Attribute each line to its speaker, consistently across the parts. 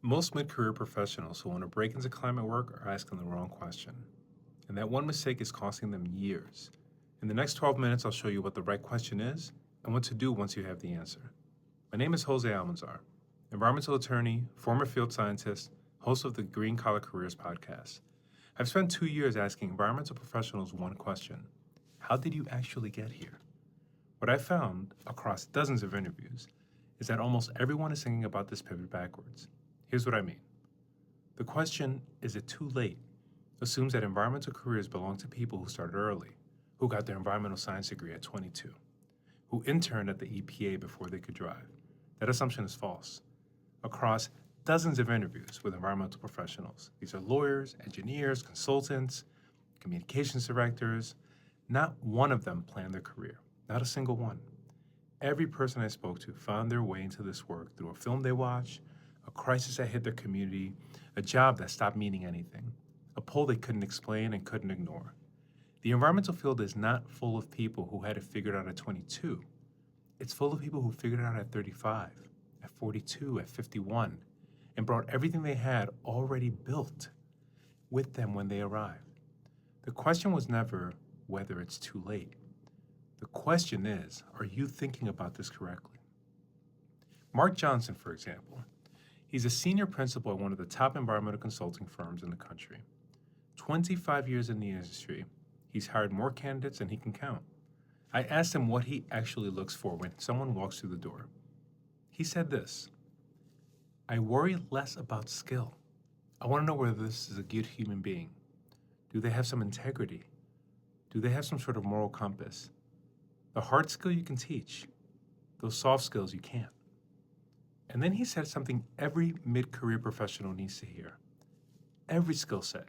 Speaker 1: Most mid-career professionals who want to break into climate work are asking the wrong question. And that one mistake is costing them years. In the next 12 minutes, I'll show you what the right question is and what to do once you have the answer. My name is Jose Almanzar, environmental attorney, former field scientist, host of the Green Collar Careers podcast. I've spent 2 years asking environmental professionals one question: how did you actually get here? What I found across dozens of interviews is that almost everyone is thinking about this pivot backwards. Here's what I mean. The question, is it too late, assumes that environmental careers belong to people who started early, who got their environmental science degree at 22, who interned at the EPA before they could drive. That assumption is false. Across dozens of interviews with environmental professionals, these are lawyers, engineers, consultants, communications directors, not one of them planned their career, not a single one. Every person I spoke to found their way into this work through a film they watched, a crisis that hit their community, a job that stopped meaning anything, a poll they couldn't explain and couldn't ignore. The environmental field is not full of people who had it figured out at 22. It's full of people who figured it out at 35, at 42, at 51, and brought everything they had already built with them when they arrived. The question was never whether it's too late. The question is, are you thinking about this correctly? Mark Johnson, for example, he's a senior principal at one of the top environmental consulting firms in the country. 25 years in the industry, he's hired more candidates than he can count. I asked him what he actually looks for when someone walks through the door. He said this: I worry less about skill. I want to know whether this is a good human being. Do they have some integrity? Do they have some sort of moral compass? The hard skill you can teach, those soft skills you can't. And then he said something every mid-career professional needs to hear. Every skill set,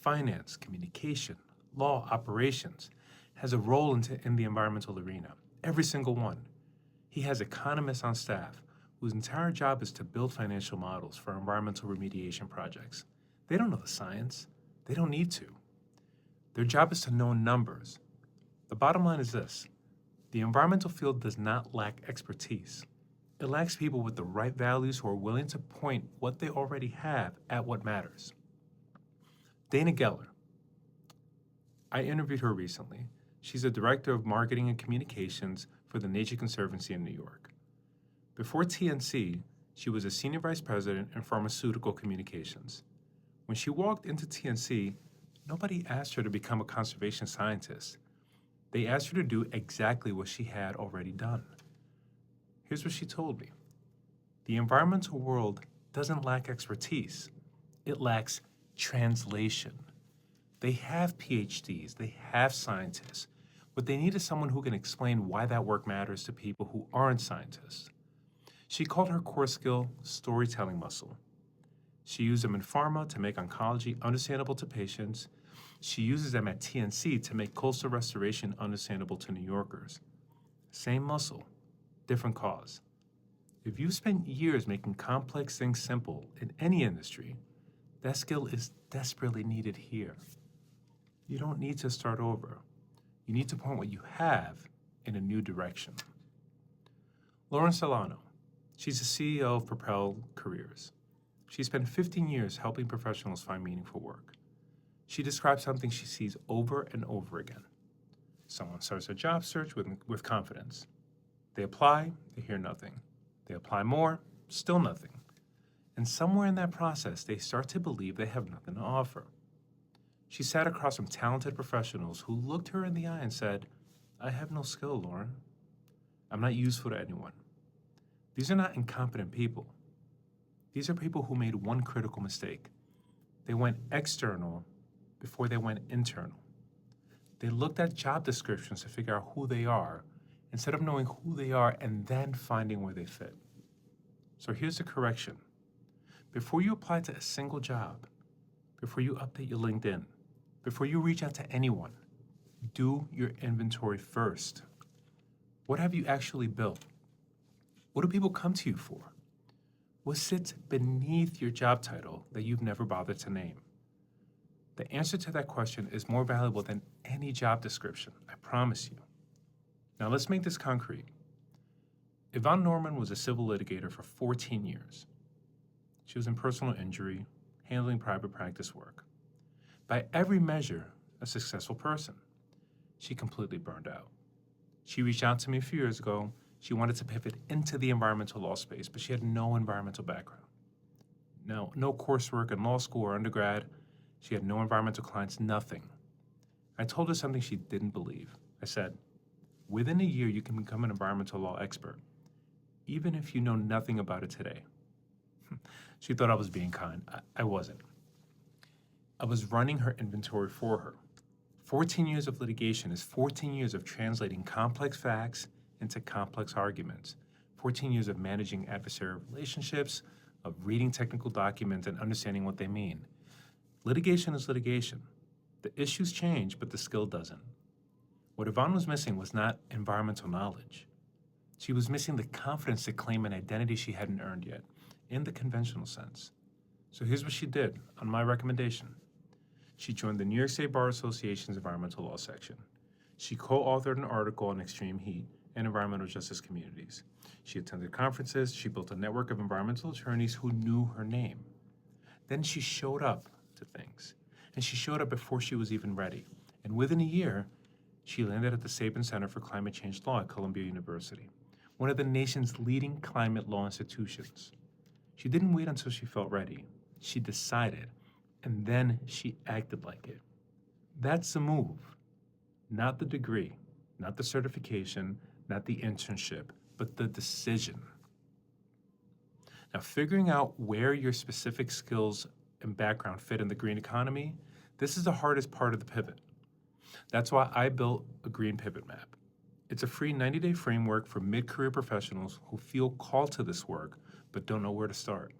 Speaker 1: finance, communication, law, operations, has a role in the environmental arena. Every single one. He has economists on staff whose entire job is to build financial models for environmental remediation projects. They don't know the science. They don't need to. Their job is to know numbers. The bottom line is this: the environmental field does not lack expertise. It lacks people with the right values who are willing to point what they already have at what matters. Dana Geller. I interviewed her recently. She's a director of marketing and communications for the Nature Conservancy in New York. Before TNC, she was a senior vice president in pharmaceutical communications. When she walked into TNC, nobody asked her to become a conservation scientist. They asked her to do exactly what she had already done. Here's what she told me. The environmental world doesn't lack expertise. It lacks translation. They have PhDs, they have scientists. What they need is someone who can explain why that work matters to people who aren't scientists. She called her core skill storytelling muscle. She used them in pharma to make oncology understandable to patients. She uses them at TNC to make coastal restoration understandable to New Yorkers. Same muscle, different cause. If you've spent years making complex things simple in any industry, that skill is desperately needed here. You don't need to start over. You need to point what you have in a new direction. Lauren Solano, she's the CEO of Propel Careers. She spent 15 years helping professionals find meaningful work. She describes something she sees over and over again. Someone starts a job search with confidence. They apply, they hear nothing. They apply more, still nothing. And somewhere in that process, they start to believe they have nothing to offer. She sat across from talented professionals who looked her in the eye and said, I have no skill, Lauren. I'm not useful to anyone. These are not incompetent people. These are people who made one critical mistake. They went external before they went internal. They looked at job descriptions to figure out who they are instead of knowing who they are and then finding where they fit. So here's the correction. Before you apply to a single job, before you update your LinkedIn, before you reach out to anyone, do your inventory first. What have you actually built? What do people come to you for? What sits beneath your job title that you've never bothered to name? The answer to that question is more valuable than any job description, I promise you. Now let's make this concrete. Yvonne Norman was a civil litigator for 14 years. She was in personal injury, handling private practice work. By every measure, a successful person. She completely burned out. She reached out to me a few years ago. She wanted to pivot into the environmental law space, but she had no environmental background. No coursework in law school or undergrad. She had no environmental clients, nothing. I told her something she didn't believe. I said, within a year, you can become an environmental law expert, even if you know nothing about it today. She thought I was being kind. I wasn't. I was running her inventory for her. 14 years of litigation is 14 years of translating complex facts into complex arguments, 14 years of managing adversarial relationships, of reading technical documents and understanding what they mean. Litigation is litigation. The issues change, but the skill doesn't. What Yvonne was missing was not environmental knowledge. She was missing the confidence to claim an identity she hadn't earned yet, in the conventional sense. So here's what she did, on my recommendation. She joined the New York State Bar Association's environmental law section. She co-authored an article on extreme heat and environmental justice communities. She attended conferences. She built a network of environmental attorneys who knew her name. Then she showed up to things, and she showed up before she was even ready. And within a year, she landed at the Sabin Center for Climate Change Law at Columbia University, one of the nation's leading climate law institutions. She didn't wait until she felt ready. She decided, and then she acted like it. That's the move, not the degree, not the certification, not the internship, but the decision. Now, figuring out where your specific skills and background fit in the green economy, this is the hardest part of the pivot. That's why I built a Green Pivot Map. It's a free 90-day framework for mid-career professionals who feel called to this work but don't know where to start.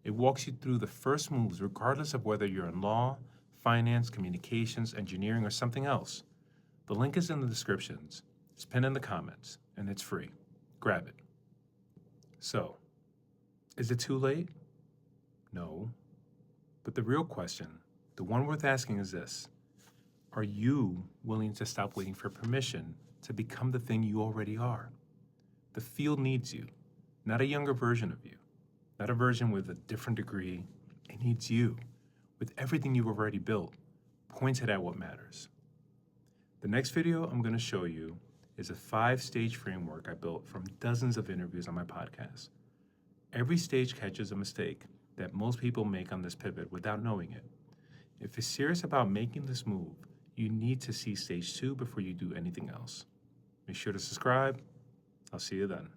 Speaker 1: It walks you through the first moves regardless of whether you're in law, finance, communications, engineering, or something else. The link is in the descriptions. It's pinned in the comments, and it's free. Grab it. So, is it too late? No. But the real question, the one worth asking, is this. Are you willing to stop waiting for permission to become the thing you already are? The field needs you, not a younger version of you, not a version with a different degree. It needs you, with everything you've already built, pointed at what matters. The next video I'm going to show you is a 5-stage framework I built from dozens of interviews on my podcast. Every stage catches a mistake that most people make on this pivot without knowing it. If you're serious about making this move, you need to see stage 2 before you do anything else. Make sure to subscribe. I'll see you then.